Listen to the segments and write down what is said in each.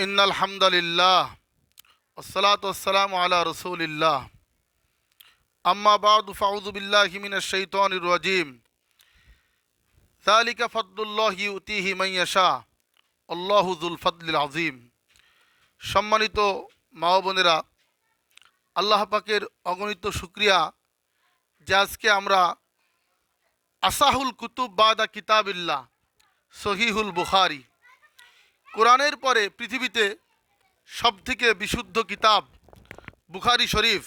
ইন্নাল হামদালিল্লাহ ওয়াসসালাতু ওয়াসসালামু আলা রাসূলিল্লাহ আম্মা বা'দু ফাউযু বিল্লাহি মিনাশ শাইতানির রাজীম যালিকা ফাদলুল্লাহি ইউতিহি মান ইয়াশা আল্লাহু যুল ফাদলিল আযীম। সম্মানিত মা ও বোনেরা, আল্লাহ পাকের অগণিত শুকরিয়া যে আজকে আমরা আসাহুল কুতুব বাদা কিতাবিল্লাহ সহিহুল বুখারী, কোরআনের পরে পৃথিবীতে সবথেকে বিশুদ্ধ কিতাব বুখারী শরীফ,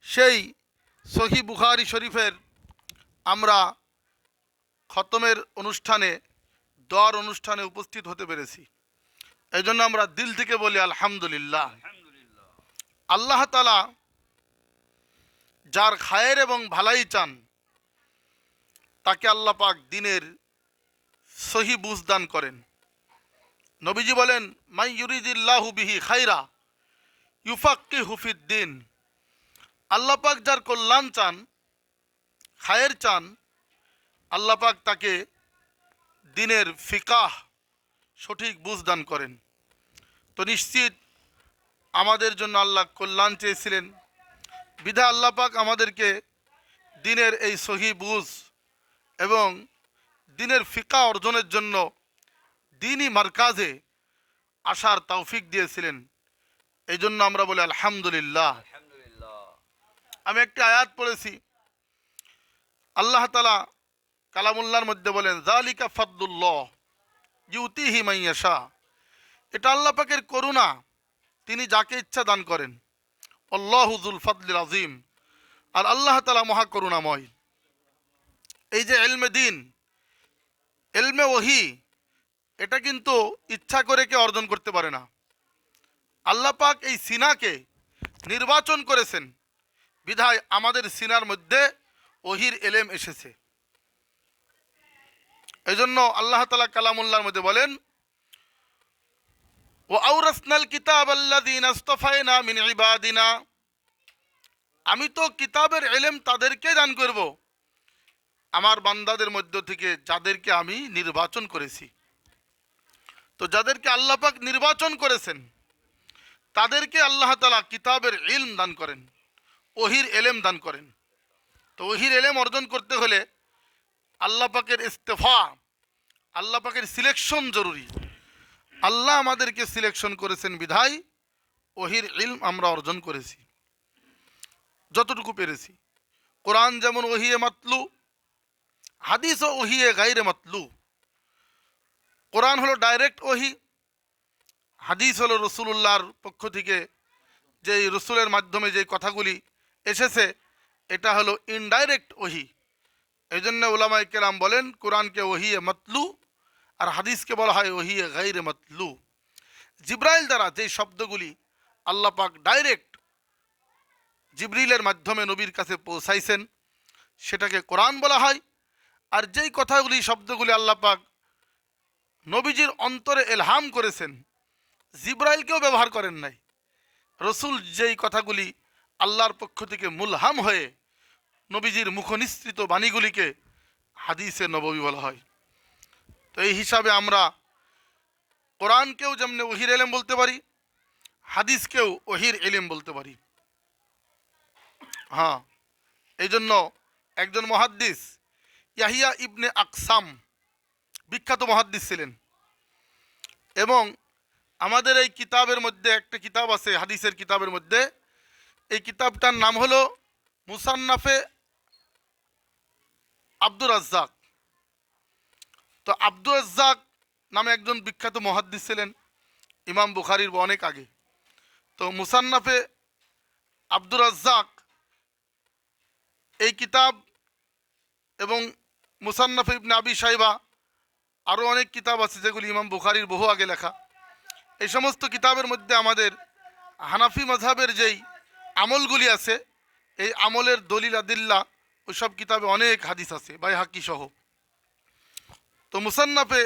সেই সহি বুখারী শরীফের আমরা খতমের অনুষ্ঠানে, দোয়ার অনুষ্ঠানে উপস্থিত হতে পেরেছি। এই জন্য আমরা দিল থেকে বলি আলহামদুলিল্লাহ। আল্লাহ তাআলা যার খায়ের এবং ভালাই চান তাকে আল্লাহ পাক দিনের সহি বুঝ দান করেন। নবীজি বলেন, মাই ইউরিদিল্লাহু বিহি খাইরা ইউফাক্কিহু ফিদ্দিন। আল্লাহ পাক যার কল্যাণ চান, খায়ের চান, আল্লাহ পাক তাকে দিনের ফিকাহ, সঠিক বুঝ দান করেন। তো নিশ্চিত আমাদের জন্য আল্লাহ কল্যাণ চেয়েছিলেন, বিধা আল্লাহ পাক আমাদেরকে দিনের এই সহি বুঝ এবং দিনের ফিকাহ অর্জনের জন্য দিনই মারকাজে আসার তৌফিক দিয়েছিলেন। এই জন্য আমরা বলি আলহামদুলিল্লাহ। আমি একটি আয়াত পড়েছি, আল্লাহ তাআলা কালামুল্লাহর মধ্যে বলেন, যালিকা ফাদলুল্লাহ ইউতিহি মান ইয়াশা। এটা আল্লাহ পাকের করুণা, তিনি যাকে ইচ্ছা দান করেন। আল্লাহু যুল ফাদলিল আযীম, আর আল্লাহ তাআলা মহা করুণাময়। এই যে ইলমে দিন, ইলমে ওহী, এটা কিন্তু ইচ্ছা করে কেউ অর্জন করতে পারে না। আল্লাহ পাক এই সিনাকে নির্বাচন করেছেন, বিধায় আমাদের সিনার মধ্যে ওহির এলেম এসেছে। এই জন্য আল্লাহ তাআলা কালামুল্লাহর মধ্যে বলেন, ওয়া আওরাসনাল কিতাব আল্লাযীনা ইসতাফায়না মিন ইবাদিনা। আমি তো কিতাবের এলেম তাদেরকে দান করব, আমার বান্দাদের মধ্য থেকে যাদেরকে আমি নির্বাচন করেছি। তো যাদেরকে আল্লাহ পাক নির্বাচন করেছেন তাদেরকে আল্লাহ তাআলা কিতাবের ইলম দান করেন, ওহির এলেম দান করেন। তো ওহির এলেম অর্জন করতে হলে আল্লাহ পাকের ইস্তেফা, আল্লাহ পাকের সিলেকশন জরুরি। আল্লাহ আমাদেরকে সিলেকশন করেছেন বিধায় ওহির ইলম আমরা অর্জন করেছি যতটুকু পেরেছি। কোরআন যেমন ওহিয়ে মাতলু, হাদিসও ওহিয়ে গায়রে মাতলু। কোরআন হলো ডাইরেক্ট ওহি, হাদিস হলো রসুলুল্লাহর পক্ষ থেকে যে রসুলের মাধ্যমে যে কথাগুলি এসেছে, এটা হলো ইনডাইরেক্ট ওহি। এই জন্য উলামায়ে কেরাম বলেন, কোরআনকে ওহিয়ে মাতলু আর হাদিসকে বলা হয় ওহিয়ে গায়রে মাতলু। জিব্রাইল দ্বারা যে শব্দগুলি আল্লাহ পাক ডাইরেক্ট জিবরিলের মাধ্যমে নবীর কাছে পৌঁছাইছেন সেটাকে কোরআন বলা হয়। আর যেই কথাগুলি, শব্দগুলি আল্লাহ পাক নবীজির অন্তরে এলহাম করেছেন, জিব্রাইলকেও ব্যবহার করেন নাই, রসুল যেই কথাগুলি আল্লাহর পক্ষ থেকে মুলহাম হয়ে নবীজির মুখনিসৃত বাণীগুলিকে হাদিসে নববী বলা হয়। তো এই হিসাবে আমরা কোরআনকেও যেমনি ওহির এলেম বলতে পারি, হাদিসকেও ওহির এলেম বলতে পারি। হ্যাঁ, এই জন্য একজন মুহাদ্দিস ইয়াহিয়া ইবনে আকসাম বিখ্যাত মুহাদ্দিস ছিলেন, এবং আমাদের এই কিতাবের মধ্যে একটা কিতাব আছে হাদিসের কিতাবের মধ্যে, এই কিতাবটার নাম হলো মুসান্নাফে আব্দুর রাজ্জাক। তো আব্দুর রাজ্জাক নামে একজন বিখ্যাত মুহাদ্দিস ছিলেন, ইমাম বুখারীর অনেক আগে। তো মুসান্নাফে আব্দুর রাজ্জাক এই কিতাব এবং মুসান্নাফে ইবনে আবি শাইবা, আরও অনেক কিতাব আছে যেগুলি ইমাম বুখারীর বহু আগে লেখা। এই সমস্ত কিতাবের মধ্যে আমাদের হানাফি মাযহাবের যেই আমলগুলি আছে, এই আমলের দলিল আদিল্লা, ওই সব কিতাবে অনেক হাদিস আছে, বাইহাকি সহ। তো মুসান্নাফে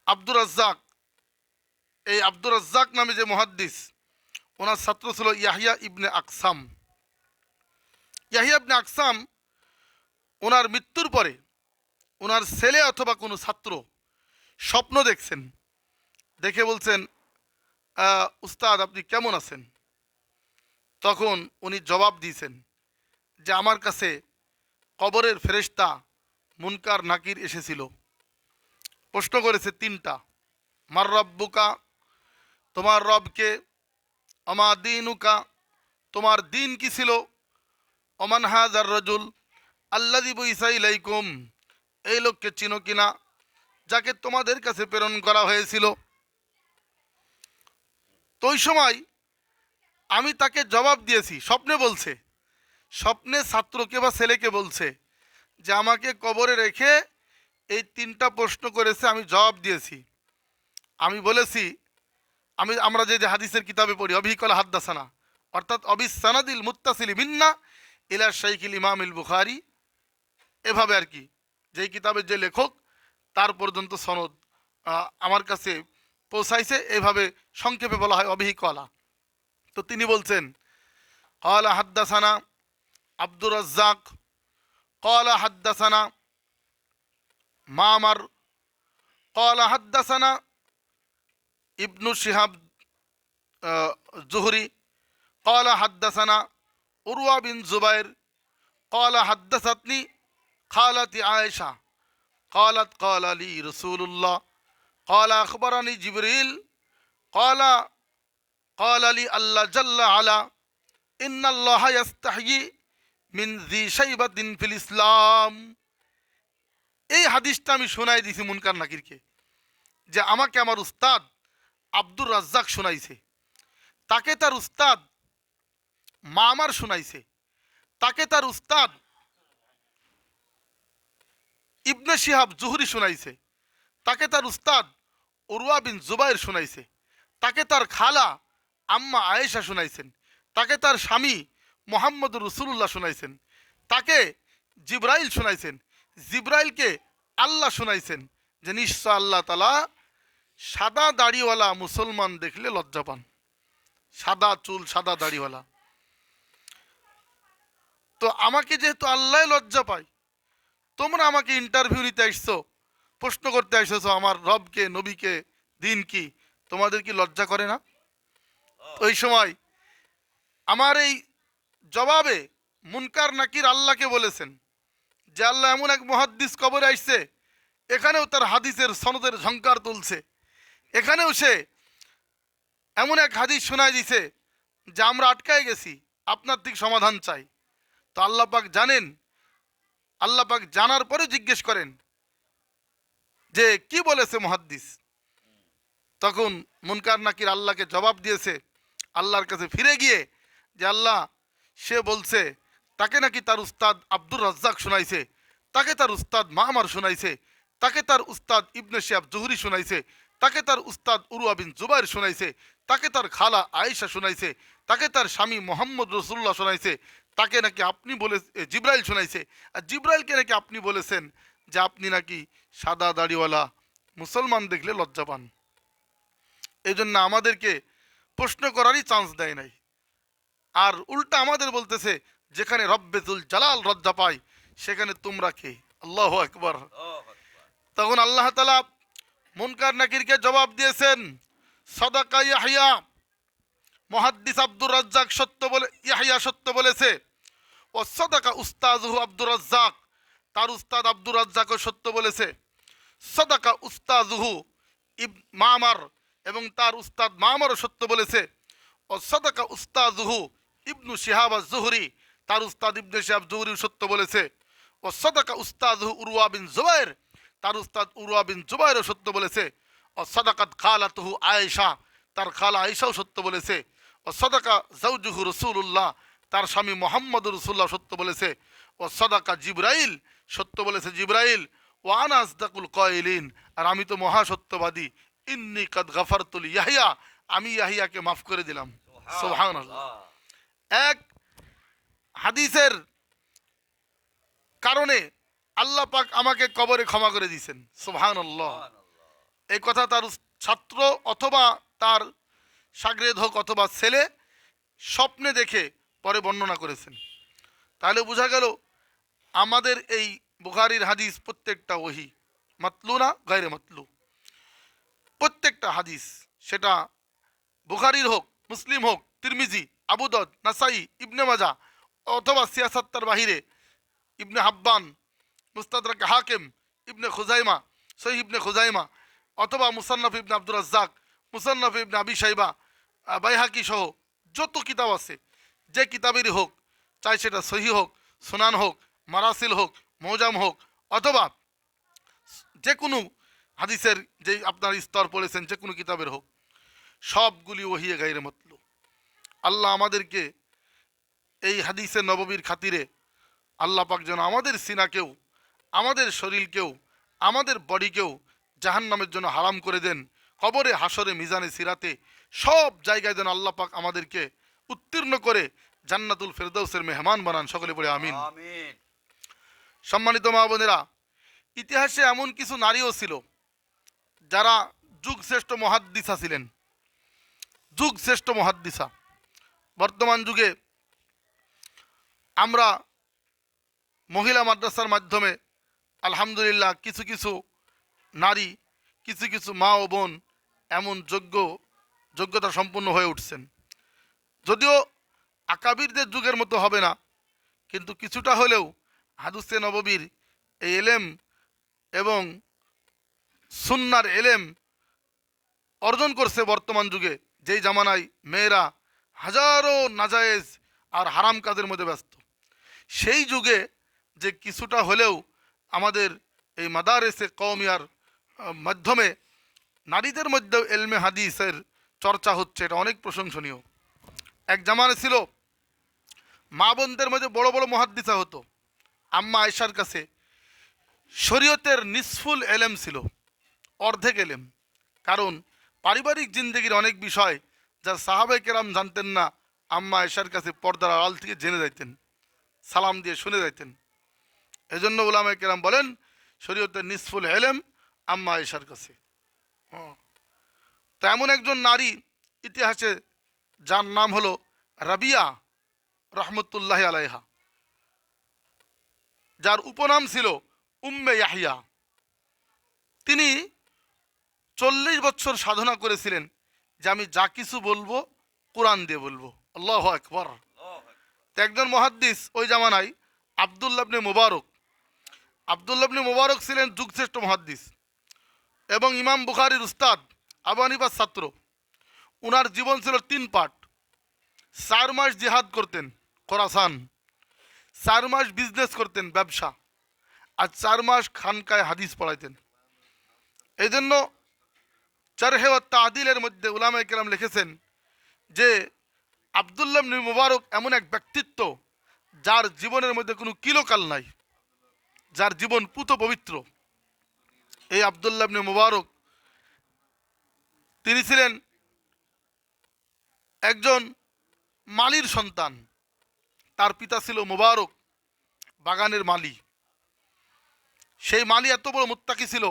আব্দুর রাজ্জাক, এই আব্দুর রাজ্জাক নামে যে মুহাদ্দিস, ওনার ছাত্র ছিল ইয়াহিয়া ইবনে আকসাম। ইয়াহিয়া ইবনে আকসাম ওনার মৃত্যুর পরে ওনার ছেলে অথবা কোনো ছাত্র স্বপ্ন দেখছেন, দেখে বলছেন, উস্তাদ আপনি কেমন আছেন? তখন উনি জবাব দিয়েছেন যে আমার কাছে কবরের ফেরেশতা মুনকার নাকির এসেছিল, প্রশ্ন করেছে তিনটা। মার রব্বুকা, তোমার রবকে, অমা দিনুকা, তোমার দিন কি ছিল, ওমান হাজার রজুল আল্লাযী বুইসা ইলাইকুম, এই লোককে চিনো কিনা যাকে তোমাদের কাছে প্রেরণ করা হয়েছিল। তো ওই সময় আমি তাকে জবাব দিয়েছি, স্বপ্নে বলছে, স্বপ্নে ছাত্রকে বা ছেলেকে বলছে যে আমাকে কবরে রেখে এই তিনটা প্রশ্ন করেছে, আমি জবাব দিয়েছি। আমি বলেছি, আমরা যে হাদিসের কিতাবে পড়ি অবিকল হাদ্দাসানা, অর্থাৎ অবিসানাদিল মুত্তাসিল মিন্না ইলা শাইখিল ইমামিল বুখারী, এভাবে আর কি, যেই কিতাবের যে লেখক তার পর্যন্ত সনদ আমার কাছে পৌঁছাইছে, এইভাবে সংক্ষেপে বলা হয় অবিকলা। তো তিনি বলছেন ক্বালা হাদ্দাসানা আব্দুর রাজ্জাক ক্বালা হাদ্দাসানা মামার ক্বালা হাদ্দাসানা ইবনু শিহাব জুহরি ক্বালা হাদ্দাসানা উরওয়া বিন জুবাইর ক্বালা হাদ্দাসাতনি খালাতি আয়েশা قالت قال لي رسول الله قال أخبرني جبريل قال لي الله جل على إن الله يستحيي من ذي شيبة في الإسلام। এই হাদিসটা আমি শোনাই দিছি মুনকার নাকিরকে, যে আমাকে আমার উস্তাদ আব্দুর রাজ্জাক শোনাইছে, তাকে তার উস্তাদ মামার শোনাইছে, তাকে তার উস্তাদ ইবনে শিহাব জুহরি শোনাইছে, তাকে তার উস্তাদ উরওয়া বিন জুবাইর শোনাইছে, তাকে তার খালা আম্মা আয়েশা শোনাইছেন, তাকে তার স্বামী মোহাম্মদুর রসুল্লাহ শোনাইছেন, তাকে জিব্রাইল শোনাইছেন, জিব্রাইলকে আল্লাহ শোনাইছেন যে নিশ্চয় আল্লাহ তাআলা সাদা দাড়িওয়ালা মুসলমান দেখলে লজ্জা পান, সাদা চুল সাদা দাড়িওয়ালা। তো আমাকে যেহেতু আল্লাহ লজ্জা পায়, তোমরা আমাকে ইন্টারভিউ নিতে আসছো, প্রশ্ন করতে আসছো আমার রবকে, নবীকে, দিন কি, তোমাদের কি লজ্জা করে না? ওই সময় আমার এই জবাবে মুনকার নাকির আল্লাহকে বলেছেন যে আল্লাহ এমন এক মুহাদ্দিস কবরে আসছে, এখানেও তার হাদিসের সনদের ঝংকার তুলছে, এখানেও সে এমন এক হাদিস শোনায় দিছে যে আমরা আটকায় গেছি, আপনার ঠিক সমাধান চাই। তো আল্লাহ পাক জানেন, আল্লাহ পাক জানার পরে জিজ্ঞেস করেন যে কি বলেছে মুহাদ্দিস। তখন মুনকার নাকির আল্লাহকে জবাব দিয়েছে, আল্লাহর কাছে ফিরে গিয়ে যে আল্লাহ, সে বলছে তাকে নাকি তার উস্তাদ আব্দুর রাজ্জাক শোনাইছে, তাকে তার উস্তাদ মামার শোনাইছে, তাকে তার উস্তাদ ইবনে শিহাব জুহরি শোনাইছে, তাকে তার উস্তাদ উরওয়া বিন জুবাইর শোনাইছে, তাকে তার খালা আয়েশা শোনাইছে, তাকে তার স্বামী মোহাম্মদ রসুল্লাহ শোনাইছে, তাকে নাকি আপনি বলে জিব্রাইল শোনাইছে, আর জিব্রাইলকে নাকি আপনি বলেছেন যে আপনি নাকি সাদা দাড়িওয়ালা মুসলমান দেখলে লজ্জা পান। এই জন্য আমাদেরকে প্রশ্ন করারই চান্স দেয় নাই, আর উল্টা আমাদের বলতেছে যেখানে রব্বেতুল জালাল লজ্জা পায় সেখানে তোমরা কে? আল্লাহু আকবার। তখন আল্লাহ তাআলা মুনকার নাকিরকে জবাব দিয়েছেন, সাদাকা ইয়াহইয়া, মুহাদ্দিস আব্দুর রাজ্জাক সত্য বলে, ইয়াহইয়া সত্য বলেছে, ও সাদাকা উস্তাজুহু আব্দুর রাজ্জাক, তার উস্তাদ আব্দুর রাজ্জাকও সত্য বলেছে, সাদাকা উস্তাজুহু মামার, এবং তার উস্তাদ মামারও সত্য বলেছে, ও সাদাকা উস্তাজুহু ইবনু শিহাব আজ-জুহরি, তার উস্তাদ ইবনে শিহাব জুহরিও সত্য বলেছে, ও সাদাকা উস্তাজুহু উরওয়া বিন জুবাইর, তার উস্তাদ উরওয়া বিন জুবাইরও সত্য বলেছে, ও সাদাকাত খালাতুহু আয়েশা, তার খালা আয়েশাও সত্য বলেছে, ও সাদাকা জাওজুহু রাসূলুল্লাহ, তার স্বামী মোহাম্মদ রাসূলুল্লাহ সত্য বলেছে, ও সাদাকা জিব্রাইল, সত্য বলেছে জিব্রাইল, ও আনা আসদাকুল কাইলিন, আর আমি তো মহাসত্যবাদী, ইন্নী কাদ গাফারতু লিয়াহইয়া, আমি ইয়াহইয়াকে মাফ করে দিলাম। সুবহানাল্লাহ। এক হাদিসের কারণে আল্লাহ পাক আমাকে কবরে ক্ষমা করে দিয়েছেন। সুবহানাল্লাহ। এই কথা তার ছাত্র অথবা তার শাগরেদ হোক অথবা ছেলে স্বপ্নে দেখে পরে বর্ণনা করেছেন। তাহলে বোঝা গেল আমাদের এই বুখারীর হাদিস প্রত্যেকটা ওহী, মাতলু না গায়রে মাতলু, প্রত্যেকটা হাদিস সেটা বুখারীর হোক, মুসলিম হোক, তিরমিজি, আবু দাউদ, নাসাই, ইবনে মাজাহ, অথবা সিয়াসাত্তার বাহিরে ইবনে হাব্বান, মুস্তাদরাক হাকিম, ইবনে খুজাইমা, সহিহ ইবনে খুজাইমা, অথবা মুসান্নাফ ইবনে আব্দুর রাজ্জাক, মুসান্নাফ ইবনে আবি শাইবা, বাইহাকি সহ যত কিতাব আছে, যে কিতাবেরই হোক, চাই সেটা সহিহ হোক, সুনান হোক, মারাসিল হোক, মৌজাম হোক, অথবা যে কোনো হাদিসের যে আপনার স্তর পড়েছেন যে কোনো কিতাবের হোক, সবগুলি ওহিয়ে গাইরে মতলু। আল্লাহ আমাদেরকে এই হাদিসে নববীর খাতিরে আল্লাহ পাক যেন আমাদের সিনাকেও, আমাদের শরীরকেও, আমাদের বডিকেও জাহান্নামের জন্য হারাম করে দেন। কবরে, হাসরে, মিজানে, সিরাতে সব জায়গায় যেন আল্লাহ পাক আমাদেরকে উত্তীর্ণ করে জান্নাতুল ফেরদৌসের মেহমান বানান। সকলে বলে আমিন। সম্মানিত মা বোনেরা, ইতিহাসে এমন কিছু নারীও ছিল যারা যুগ শ্রেষ্ঠ মুহাদ্দিসা ছিলেন, যুগ শ্রেষ্ঠ মুহাদ্দিসা। বর্তমান যুগে আমরা মহিলা মাদ্রাসার মাধ্যমে আলহামদুলিল্লাহ কিছু কিছু নারী, কিছু কিছু মা ও বোন এমন যোগ্যতা সম্পন্ন হয়ে উঠছেন। যদিও আকাবিরদের যুগের মতো হবে না, কিন্তু কিছুটা হলেও হাদিসে নববীর এই এলেম এবং সুন্নার এলেম অর্জন করছে বর্তমান যুগে, যেই জামানায় মেয়েরা হাজারো নাজায়েজ আর হারাম কাজের মধ্যে ব্যস্ত। সেই যুগে যে কিছুটা হলেও আমাদের এই মাদারেসে কওমিয়ার মাধ্যমে নারীদের মধ্যেও এলমে হাদিসের চর্চা হচ্ছে, এটা অনেক প্রশংসনীয়। এক জামানা ছিল মা বোনদের মধ্যে বড় বড় মুহাদ্দিসা হতো। আম্মা আয়েশার কাছে শরীয়তের নিসফুল এলেম ছিল, অর্ধেক এলেম। কারণ পারিবারিক জিন্দগির অনেক বিষয় যা সাহাবায়ে কেরাম জানতেন না, আম্মা আয়েশার কাছে পর্দার আড়াল থেকে জেনে যাইতেন, সালাম দিয়ে শুনে যাইতেন। এজন্য উলামায়ে কেরাম বলেন শরীয়তের নিসফুল এলেম আম্মা আয়েশার কাছে। তো এমন একজন নারী ইতিহাসে, যার নাম হলো রাবিয়া রহমতুল্লাহ আলাইহা, যার উপনাম ছিল উম্মে ইয়াহিয়া। তিনি 40 বছর সাধনা করেছিলেন যে আমি যা কিছু বলবো কোরআন দিয়ে বলবো। আল্লাহু আকবার। তো একজন মুহাদ্দিস ওই জামানায় আব্দুল্লাহ ইবনে মুবারক, আব্দুল্লাহ ইবনে মুবারক ছিলেন যুগশ্রেষ্ঠ মুহাদ্দিস এবং ইমাম বুখারীর উস্তাদ, আবু হানিফার ছাত্র। উনার জীবন ছিল 3 পার্ট। 4 মাস জিহাদ করতেন খোরাসান, 4 মাস বিজনেস করতেন, ব্যবসা, আর 4 মাস খানকায় হাদিস পড়াইতেন। এই জন্য জারহ ওয়া তা'দীলের মধ্যে উলামায়ে কেরাম লিখেছেন যে আব্দুল্লাহ ইবনে মুবারক এমন এক ব্যক্তিত্ব যার জীবনের মধ্যে কোনো কিলোকাল নাই, যার জীবন পুত পবিত্র। এই আব্দুল্লাহ ইবনে মুবারক তিনি ছিলেন একজন মালির সন্তান। তার পিতা ছিল মুবারক, বাগানের মালি। সেই মালি এত বড় মুত্তাকি ছিল,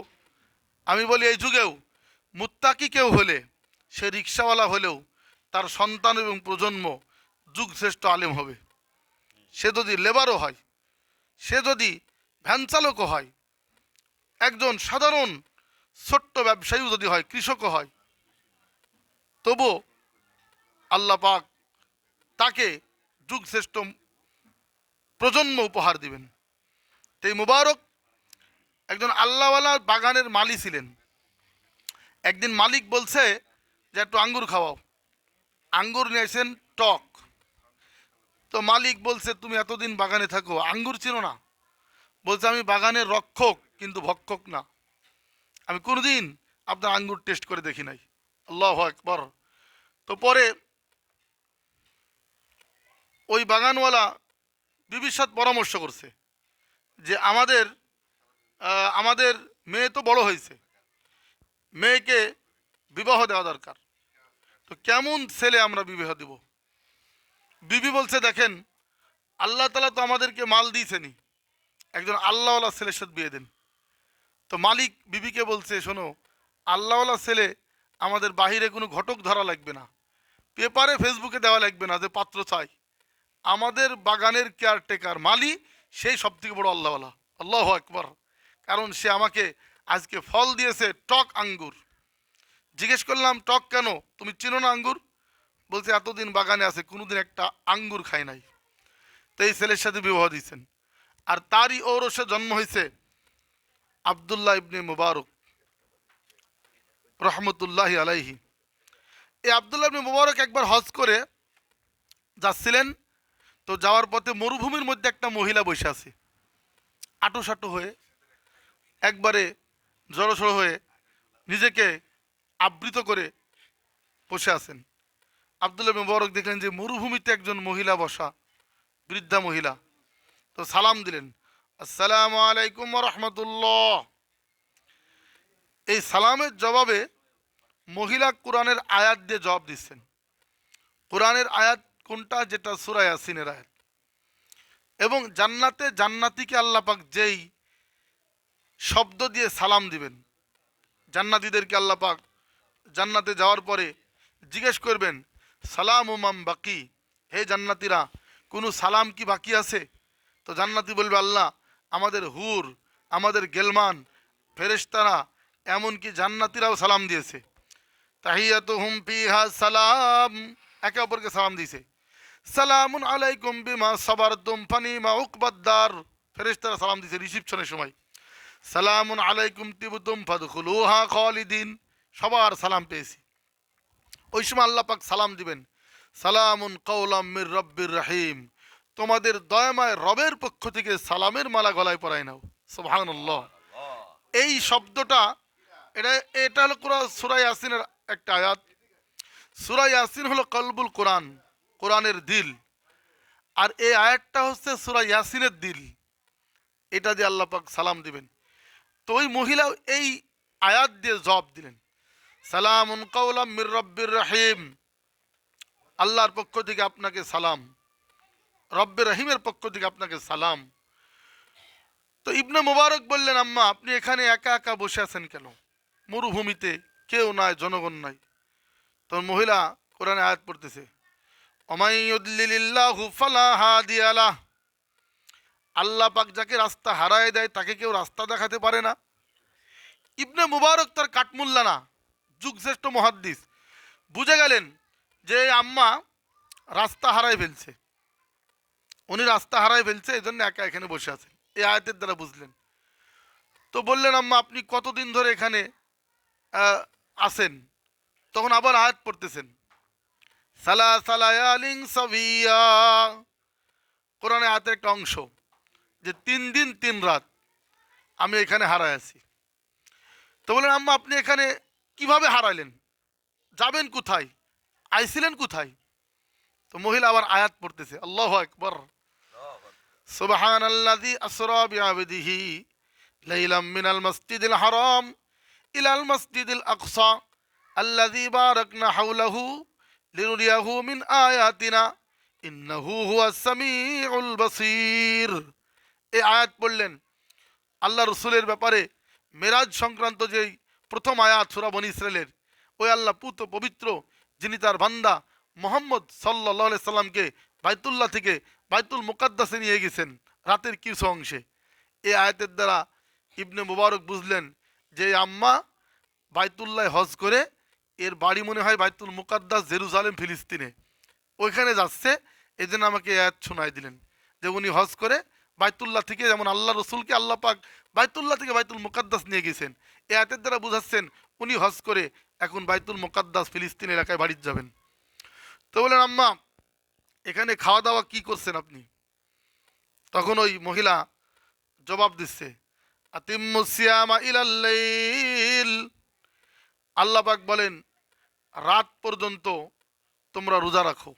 আমি বলি এই যুগেও মুত্তাকি কেউ হলে, সে রিক্সাওয়ালা হলেও তার সন্তান এবং প্রজন্ম যুগশ্রেষ্ঠ আলেম হবে। সে যদি লেবারও হয়, সে যদি ভ্যান চালকও হয়, একজন সাধারণ ছোট্ট ব্যবসায়ীও যদি হয়, কৃষকও হয়, তবু আল্লাহ পাক তাকে যুগশ্রেষ্ঠ প্রজন্ম উপহার দিবেন। এই মুবারক একজন আল্লাহওয়ালা বাগানের মালি ছিলেন। একদিন মালিক বলছে যে একটু আঙ্গুর খাওয়াও। আঙ্গুর নিয়েছেন টক। তো মালিক বলছে তুমি এতদিন বাগানে থাকো, আঙ্গুর চিনো না? বলছে আমি বাগানের রক্ষক কিন্তু ভক্ষক না, আমি কোনোদিন আপনার আঙ্গুর টেস্ট করে দেখি নাই। আল্লাহু আকবার। তো পরে ওই বাগানওয়ালা বিবির সাথে পরামর্শ করছে যে আমাদের মেয়ে তো বড় হয়েছে, মেয়েকে বিবাহ দেওয়া দরকার। তো কেমন ছেলে আমরা বিবাহ দিব? বিবি বলছে দেখেন আল্লাহ তাআলা তো আমাদেরকে মাল দিয়েছেনি, একজন আল্লাহওয়ালা ছেলের সাথে বিয়ে দেন। তো মালিক বিবিকে বলছে শোনো, আল্লাহওয়ালা ছেলে আমাদের বাহিরে কোনো ঘটক ধরা লাগবে না, পেপারে ফেসবুকে দেওয়া লাগবে না যে পাত্র চাই। আমাদের বাগানের কেয়ারটেকার মালি সেই সব থেকে বড় আল্লাহওয়ালা। আল্লাহু আকবার। কারণ সে আমাকে আজকে ফল দিয়েছে টক আঙ্গুর। জিজ্ঞেস করলাম টক কেন, তুমি চিনো না আঙ্গুর? বলছে এতদিন বাগানে আছে, কোনোদিন একটা আঙ্গুর খায় নাই। তো এই ছেলের সাথে বিবাহ দিয়েছেন। আর তারই ঔরসে জন্ম হয়েছে আবদুল্লাহ ইবনে মুবারক রহমতুল্লাহি আলাইহি। এই আবদুল্লাহ ইবনে মুবারক একবার হজ করে যাচ্ছিলেন, তো যাওয়ার পথে মরুভূমির মধ্যে একটা মহিলা বসে আছে, আঁটু হয়ে, একবারে জড়সড় হয়ে, নিজেকে আবৃত করে বসে আছেন। আবদুল্লাহ ইবনে মুবারক দেখলেন যে মরুভূমিতে একজন মহিলা বসা, বৃদ্ধা মহিলা। তো সালাম দিলেন, আসসালামু আলাইকুম ওয়া রাহমাতুল্লাহ। এই সালামের জবাবে মহিলা কোরআনের আয়াত দিয়ে জবাব দিচ্ছেন। কোরআনের আয়াত কোনটা? যেটা সূরা ইয়াসিনের আয়াত। এবং জান্নাতে জান্নাতীকে আল্লাহ পাক যেই শব্দ দিয়ে সালাম দিবেন, জান্নাতীদেরকে আল্লাহ পাক জান্নাতে যাওয়ার পরে জিজ্ঞেস করবেন, সালাম উমাম বাকি, হে জান্নাতীরা কোনো সালাম কি বাকি আছে? তো জান্নাতি বলবে, আল্লাহ আমাদের হুর, আমাদের গেলমান, ফেরেশতারা, এমনকি জান্নাতীরাও সালাম দিয়েছে। তাহিয়াতুহুম ফিহা সালাম, একে অপরকে সালাম দিয়েছে। সালামুন আলাইকুম বিমা সাবারতুম ফানিমা উকবাদ্দার, ফেরেশতারা সালাম দিয়েছে রিসিপশনের সময়। সালামুন আলাইকুম তিবতুম ফাদখুলুহা খালিদিন, সবার সালাম পেয়েছি। ওই সময় আল্লাহ পাক সালাম দিবেন, সালামুন কাওলাম মির রব্বির রহিম, তোমাদের দয়াময় রবের পক্ষ থেকে সালামের মালা গলায় পরায় নাও। সুবহানাল্লাহ। এই শব্দটা, এটা এটা হলো সূরা ইয়াসিনের একটা আয়াত। সূরা ইয়াসিন হলো কলবুল কোরআন, কোরআনের দিল। আর এই আয়াতটা হচ্ছে সূরা ইয়াসিনের দিল। এটা দিয়ে আল্লাহ পাক সালাম দিবেন। তো ওই মহিলা এই আয়াত দিয়ে জবাব দিলেন, সালামুন কাওলাম মির রব্বির রহিম, আল্লাহর পক্ষ থেকে আপনাকে সালাম, রব্বে রহিমের পক্ষ থেকে আপনাকে সালাম। তো ইবনে মুবারক বললেন, আম্মা আপনি এখানে একা একা বসে আছেন কেন? মরুভূমিতে কেউ নাই, জনগণ নাই। তখন মহিলা কোরআনে আয়াত পড়তেছে, ওমাই ইউদলিলিল্লাহু ফালা হাদিয়া লাহ, আল্লাহ পাক যাকে রাস্তা হারায় দেয় তাকে কেউ রাস্তা দেখাতে পারে না। ইবনে মুবারক তার কাঠমুল্লা না, যুগশ্রেষ্ঠ মুহাদ্দিস, বুঝে গেলেন যে আম্মা রাস্তা হারায় ফেলছে, উনি রাস্তা হারায় ফেলছে, এই জন্য একা এখানে বসে আছেন। এই আয়াতের দ্বারা বুঝলেন। তো বললেন, আম্মা আপনি কতদিন ধরে এখানে আছেন? তখন আবার আয়াত পড়তেছেন, সালাসালায়ালিং সাবিয়া, কোরআনে আয়াতের একটা অংশ, যে 3 দিন 3 রাত আমি এখানে হারায় আছি। তো বললেন, আম্মা আপনি এখানে কিভাবে হারাইলেন? যাবেন কোথায়? আইছিলেন কোথায়? তো মহিলা আবার আয়াত পড়তেছে, আল্লাহু আকবার, সুবহানাল্লাযী আসরা বিআবদিহি লাইলাম মিনাল মাসজিদিল হারাম ইলাল মাসজিদিল আকসা আল্লাযী বারাকনা হাওলাহু লিনুরিয়াহু মিন আয়াতিনা ইন্নাহু হুয়াস সামিউল বাসীর। এই আয়াত পড়লেন আল্লাহ রসুলের ব্যাপারে, মেরাজ সংক্রান্ত যেই প্রথম আয়াত সূরা বনী ইসরাইলের, ওই আল্লাহ পুত পবিত্র, যিনি তার বান্দা মুহাম্মদ সাল্লাল্লাহু আলাইহি সাল্লামকে বাইতুল্লাহ থেকে বাইতুল মুকাদ্দাসে নিয়ে গেছেন রাতের কিছু অংশে। এই আয়াতের দ্বারা ইবনে মুবারক বুঝলেন যে আম্মা বাইতুল্লাহ হজ করে, এর বাড়ি মনে হয় বাইতুল মুকাদ্দাস জেরুজালেম ফিলিস্তিনে, ওইখানে যাচ্ছে। এই জন্য আমাকে আয়াত শোনাই দিলেন যে উনি হজ করে বাইতুল্লাহ থেকে, যেমন আল্লাহ রসুলকে আল্লাহ পাক বাইতুল্লাহ থেকে বাইতুল মুকাদ্দাস নিয়ে গেছেন, এই আয়াতের দ্বারা বুঝাচ্ছেন উনি হজ করে এখন বাইতুল মুকাদ্দাস ফিলিস্তিন এলাকায় বাড়ি যাবেন। তো বলেন, আম্মা এখানে খাওয়া দাওয়া কি করছেন আপনি? তখন ওই মহিলা জবাব দিচ্ছে, আতিম্মুস সিয়ামা ইলাল লাইল, আল্লাহ পাক বলেন রাত পর্যন্ত তোমরা রোজা রাখো,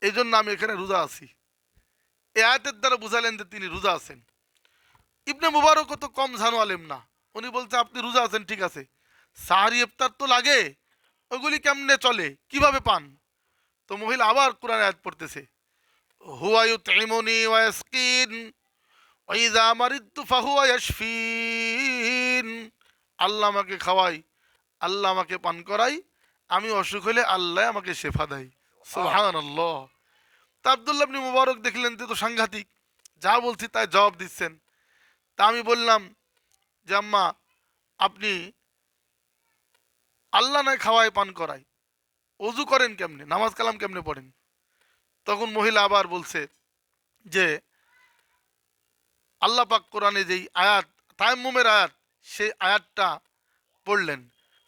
এই জন্য আমি এখানে রোজা আছি। এই আয়াতের দ্বারা বুঝালেন যে তিনি রোজা আছেন। ইবনে মুবারক তো কম জানো আলেম না, উনি বলছে আপনি রোজা আছেন ঠিক আছে, সাহারি ইফতার তো লাগে, ওগুলি কেমনে চলে, কিভাবে পান? তো মহিলা আবার কোরআন আয়াত পড়তেছে, হুয়া ইউতঈমুনি ওয়া ইয়াসকিন ওয়া ইযা মারিদতু ফাহুয়া ইয়াশফিন, আল্লাহ আমাকে খাওয়াই, আল্লাহ আমাকে পান করাই, আমি অসুখ হলে আল্লাহ আমাকে শেফা দেয়। সুবহানাল্লাহ। তা আব্দুল্লাহ ইবনে মুবারক দেখলেন যে তো সাংঘাতিক, যা বলছি তাই জবাব দিচ্ছেন। তা আমি বললাম যে আম্মা আপনি আল্লাহ নয় খাওয়ায় পান করায়, অজু করেন কেমনে, নামাজ কালাম কেমনে পড়েন? তখন মহিলা আবার বলছে যে আল্লাহ পাক কোরআনে যেই আয়াত, তায়াম্মুমের আয়াত, সেই আয়াতটা পড়লেন,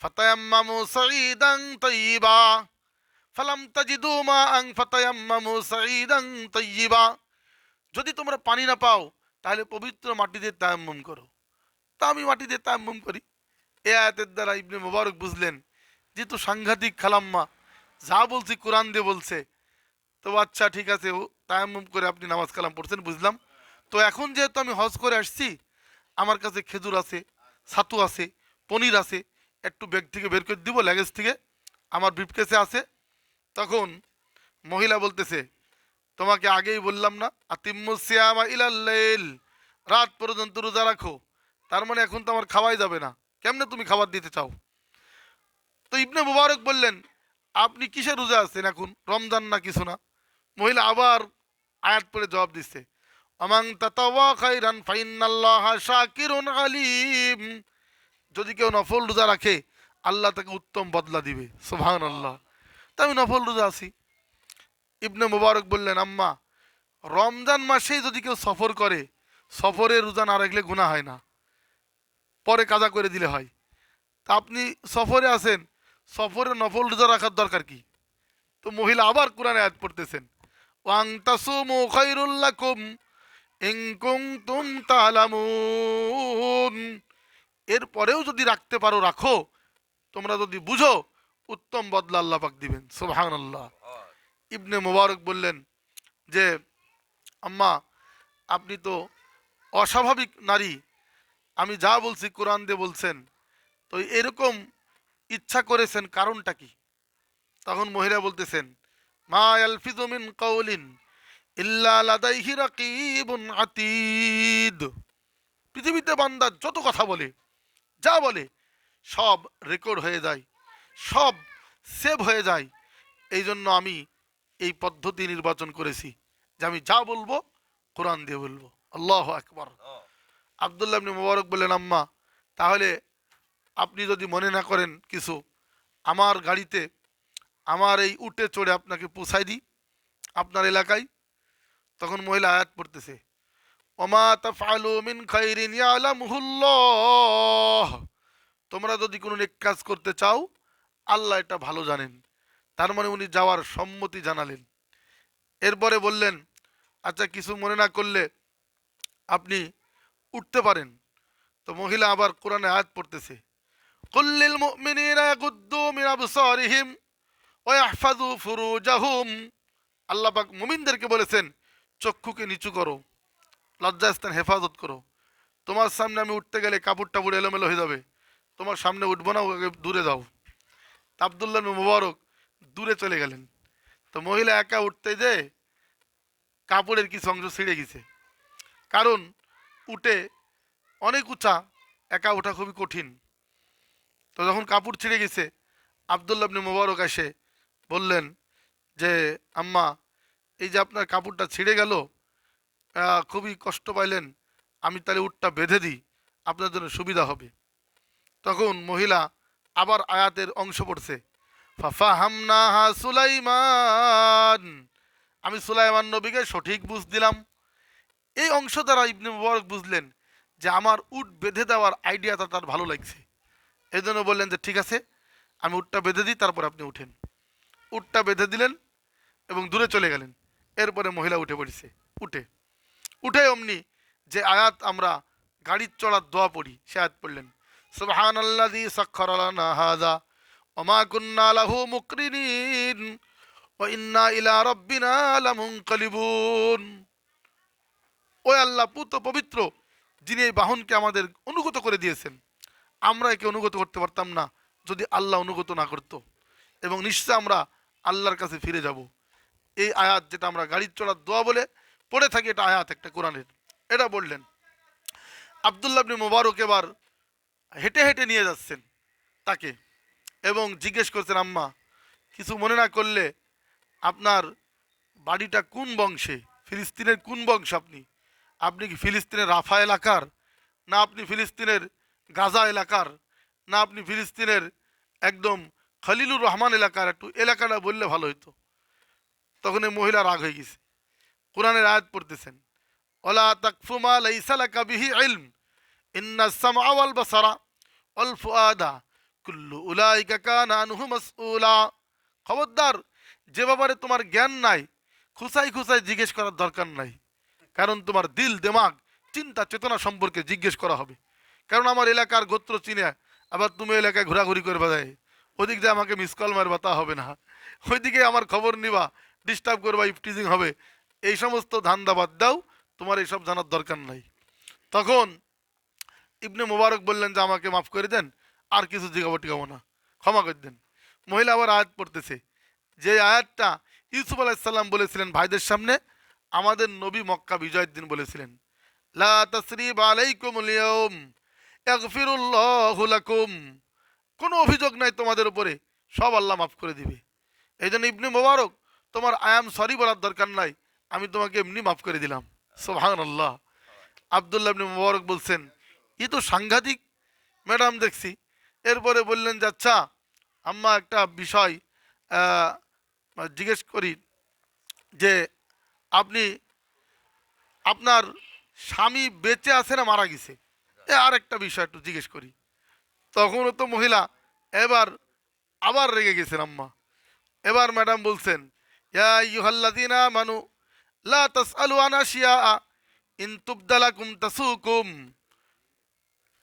ফাতায়াম্মামু সাঈদান তাইয়্যিবা ফালাম তাজিদু মাআন ফাতায়াম্মামু সাঈদান তাইয়্যিবা। যদি তোমরা পানি না পাও তাহলে পবিত্র মাটি দিয়ে তায়াম্মুম করো। তা আমি মাটি দিয়ে তায়াম্মুম করি। এ আয়াতের দ্বারা ইবনে মুবারক বুঝলেন যে তো সাংঘাতিক খালাম্মা, যা বলছি কোরআন দিয়ে বলছে। তো আচ্ছা ঠিক আছে, ও তায়াম্মুম করে আপনি নামাজ কালাম পড়ছেন, বুঝলাম। তো এখন যেহেতু আমি হজ করে আসছি, আমার কাছে খেজুর আছে, ছাতু আছে, পনির আছে, একটু ব্যাগ থেকে বের করে দিব, লাগেজ থেকে, আমার ব্রিফকেসে আছে। তখন মহিলা বলতেছে, তোমাকে আগেই বললাম না, আতিম্মুস সিয়ামা ইলাল লাইল, রাত পর্যন্ত রোজা রাখো। তার মানে এখন তো আমার খাওয়াই যাবে না, কেমনে তুমি খাবার দিতে চাও? তো ইবনে মুবারক বললেন, আপনি কিসের রোজা আছেন এখন, রমজান না কিছু না? মহিলা আবার আয়াত পড়ে জবাব দিচ্ছে, আমাং তাতাওয়া খাইরান ফাইন্নাল্লাহা শাকিরুন আলিম। যদি কেউ নফল রোজা রাখে আল্লাহ তাকে উত্তম বদলা দিবে। সুবহানাল্লাহ। তা আমি নফল রোজা আছি। ইবনে মুবারক বললেন, আম্মা, রমজান মাসেই যদি কেউ সফর করে, সফরে রোজা না রাখলে গুনাহ হয় না, পরে কাজা করে দিলে হয়। তা আপনি সফরে আছেন, সফরে নফল রোজা রাখার দরকার কি? তো মহিলা আবার কোরআনে আয়াত পড়তেছেন, ওয়াং তাসুমু খায়রুল লাকুম ইন কুনতুম তা'লামুন। এরপরেও যদি রাখতে পারো রাখো, তোমরা যদি বুঝো, উত্তম বদলা আল্লাহ পাক দিবেন। সুবহানাল্লাহ। ইবনে মুবারক বললেন যে আম্মা, আপনি তো অস্বাভাবিক নারী, আমি যা বলছি কোরআন দিয়ে বলছেন, তো এরকম ইচ্ছা করেছেন কারণটা কি? তখন মহিলা বলতেছেন, মা ইয়ালফিযু মিন কাওলিন ইল্লা লাদাইহি রাকীবুন আতীদ। পৃথিবীতে বান্দা যত কথা বলে, যা বলে, সব রেকর্ড হয়ে যায়, সব সেভ হয়ে যায়। এই জন্য আমি এই পদ্ধতি নির্বাচন করেছি যে আমি যা বলবো কোরআন দিয়ে বলবো। আল্লাহু আকবার। আব্দুল্লাহ ইবনে মুবারক বললেন, আম্মা, তাহলে আপনি যদি মনে না করেন কিছু, আমার গাড়িতে, আমার এই উটে চড়ে আপনাকে পৌঁছাই দিই আপনার এলাকায়। তখন মহিলা আয়াত পড়তেছে, ওমা তাফআলু মিন খাইরিন ইয়ালামুহুল্লাহ। তোমরা যদি কোনো নেক কাজ করতে চাও, আল্লাহ এটা ভালো জানেন। তার মানে উনি যাওয়ার সম্মতি জানালেন। এরপরে বললেন, আচ্ছা কিছু মনে না করলে আপনি উঠতে পারেন। তো মহিলা আবার কোরআনে আয়াত পড়তেছে, কুল্লিল মুমিনিনা ইয়াগুদ্দু মিন আবসারিহিম ওয়া ইয়াহফাযু ফুরুজাহুম। আল্লাহ পাক মুমিনদেরকে বলেছেন, চক্ষুকে নিচু করো, লজ্জাস্থান হেফাজত করো। তোমার সামনে আমি উঠতে গেলে কাপড় টাপড় এলোমেলো হয়ে যাবে, তোমার সামনে উঠবো না, ওকে দূরে যাও। আব্দুল্লাহ বিন মুবারক দূরে চলে গেলেন। তো মহিলা একা উঠতে যে কাপড়ের কিছু অংশ ছিঁড়ে গেছে, কারণ উঠে অনেক উঁচা, একা ওঠা খুবই কঠিন। তো যখন কাপড় ছিঁড়ে গেছে, আব্দুল্লাহ বিন মুবারক এসে বললেন যে আম্মা, এই যে আপনার কাপড়টা ছিঁড়ে গেল, খুবই কষ্ট পাইলেন, আমি তাহলে উটটা বেঁধে দিই, আপনার জন্য সুবিধা হবে। তখন মহিলা আবার আয়াতের অংশ পড়ছে, ফাফাহামনাহা সুলাইমান। আমি সুলাইমান নবীকে সঠিক বুঝ দিলাম। এই অংশ দ্বারা ইবনে মুবারক বুঝলেন যে আমার উট বেঁধে দেওয়ার আইডিয়াটা তার ভালো লাগছে। এই জন্য বললেন যে ঠিক আছে, আমি উটটা বেঁধে দিই, তারপর আপনি উঠেন। উটটা বেঁধে দিলেন এবং দূরে চলে গেলেন। এরপরে মহিলা উঠে পড়েছে। উঠে অমনি যে আয়াত আমরা গাড়ির চড়ার দোয়া পড়ি, সে আয়াত পড়লেন, সুবহানাল্লাযী সাখখারা লানা হাযা ওয়া মা কুন্না লাহু মুকরিনিন ওয়া ইন্না ইলা রাব্বিনা লামুনকালিবুন। ও আল্লাহ পুত পবিত্র, যিনি এই বাহনকে আমাদের অনুগত করে দিয়েছেন, আমরা একে অনুগত করতে পারতাম না যদি আল্লাহ অনুগত না করতো, এবং নিশ্চয় আমরা আল্লাহর কাছে ফিরে যাব। এই আয়াত যেটা আমরা গাড়ির চড়ার দোয়া বলে পড়ে থাকি, এটা আয়াত একটা কোরআনের, এটা বললেন। আব্দুল্লাহ ইবনে মুবারক এবার হেঁটে হেঁটে নিয়ে যাচ্ছেন তাকে, এবং জিজ্ঞেস করছেন, আম্মা, কিছু মনে না করলে আপনার বাড়িটা কোন বংশে, ফিলিস্তিনের কোন বংশ আপনি? আপনি কি ফিলিস্তিনের রাফা এলাকার, না আপনি ফিলিস্তিনের গাজা এলাকার, না আপনি ফিলিস্তিনের একদম খলিলুর রহমান এলাকার একটু এলাকাটা বললে ভালো হতো। তখন এই মহিলা রাগ হয়ে গেছে, কোরআনের আয়াত পড়তেছেন, ওয়ালা তাকফু মা লাইসা লাকা বিহি ইলম ইন্নাস সামআ ওয়াল বাসারা ওয়াল ফুআদা কুল্লু উলাইকা কানা আনহু মাসউলা। খবরদার, যে ব্যাপারে তোমার জ্ঞান নাই খুসাই খুসাই জিজ্ঞেস করার দরকার নাই, কারণ তোমার দিল দিমাগ চিন্তা চেতনা সম্পর্কে জিজ্ঞেস করা হবে। কারণ আমার এলাকার গোত্র চিনে আবার তুমি এলাকায় ঘোরাঘুরি করবা যায়, ওদিক দিয়ে আমাকে মিস কল মারবা, তা হবে না। ওইদিকে আমার খবর নিবা, ডিস্টার্ব করবা, ইফটিজিং হবে। এই সমস্ত ধান্দা বাদ দাও, তোমার এইসব জানার দরকার নাই। তখন ইবনে মুবারক বললেন যে আমাকে মাফ করে দেন, আর কিছু জিগাবো টিকাবো না, ক্ষমা করে দেন। মহিলা আবার আয়াত পড়তেছে, যে আয়াতটা ইউসুফ আলাইসাল্লাম বলেছিলেন ভাইদের সামনে, আমাদের নবী মক্কা বিজয়ের দিন বলেছিলেন, লা তাসরিবা আলাইকুমুল ইয়াউম ইয়াগফিরুল্লাহু লাকুম, কোনো অভিযোগ নাই তোমাদের উপরে, সব আল্লাহ মাফ করে দিবে। এই জন্য ইবনে মুবারক, তোমার আই এম সরি বলার দরকার নাই, আমি তোমাকে এমনি মাফ করে দিলাম। সুবহানাল্লাহ। আব্দুল্লাহ ইবনে মুবারক বলছেন, ই তো সাংঘাতিক ম্যাডাম দেখছি। এরপরে বললেন যে আচ্ছা আম্মা, একটা বিষয় জিজ্ঞেস করি, যে আপনি আপনার স্বামী বেঁচে আছে না মারা গেছে, আর একটা বিষয় একটু জিজ্ঞেস করি। তখনও তো মহিলা এবার আবার রেগে গেছেন আম্মা। এবার ম্যাডাম বলছেন, ইয়া আইয়ুহাল্লাযীনা আমানু লা তাসআলু আন আশিয়া ইন তুবদা লাকুম তাসুকুম।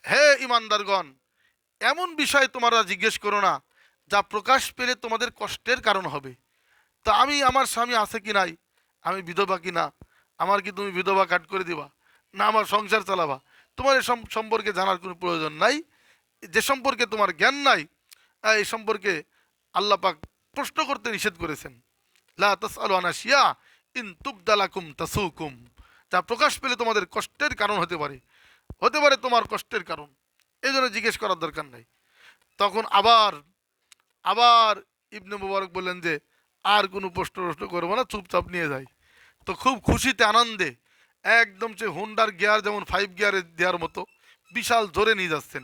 হে ইমানদারগণ, এমন বিষয় তোমরা জিজ্ঞেস করো না যা প্রকাশ পেলে তোমাদের কষ্টের কারণ হবে। তা আমি আমার স্বামী আছে কি নাই, আমি বিধবা কি না, আমার কি তুমি বিধবা কাট করে দিবা, না আমার সংসার চালাবা, তোমার এ সম্পর্কে জানার কোনো প্রয়োজন নাই। যে সম্পর্কে তোমার জ্ঞান নাই, এই সম্পর্কে আল্লাহ পাক প্রশ্ন করতে নিষেধ করেছেন। লা তাসআলু আন আশিয়া ইন তুবদা লাকুম তাসুকুম, যা প্রকাশ পেলে তোমাদের কষ্টের কারণ হতে পারে, হতে পারে তোমার কষ্টের কারণ, এই জন্য জিজ্ঞেস করার দরকার নাই। তখন আবার আবার ইবনে মুবারক বললেন যে আর কোনো প্রশ্ন করবো না, চুপচাপ নিয়ে যাই। তো খুব খুশিতে আনন্দে একদম সে হুন্ডার গিয়ার যেমন 5 গিয়ারে দেওয়ার মতো বিশাল জোরে নিয়ে যাচ্ছেন,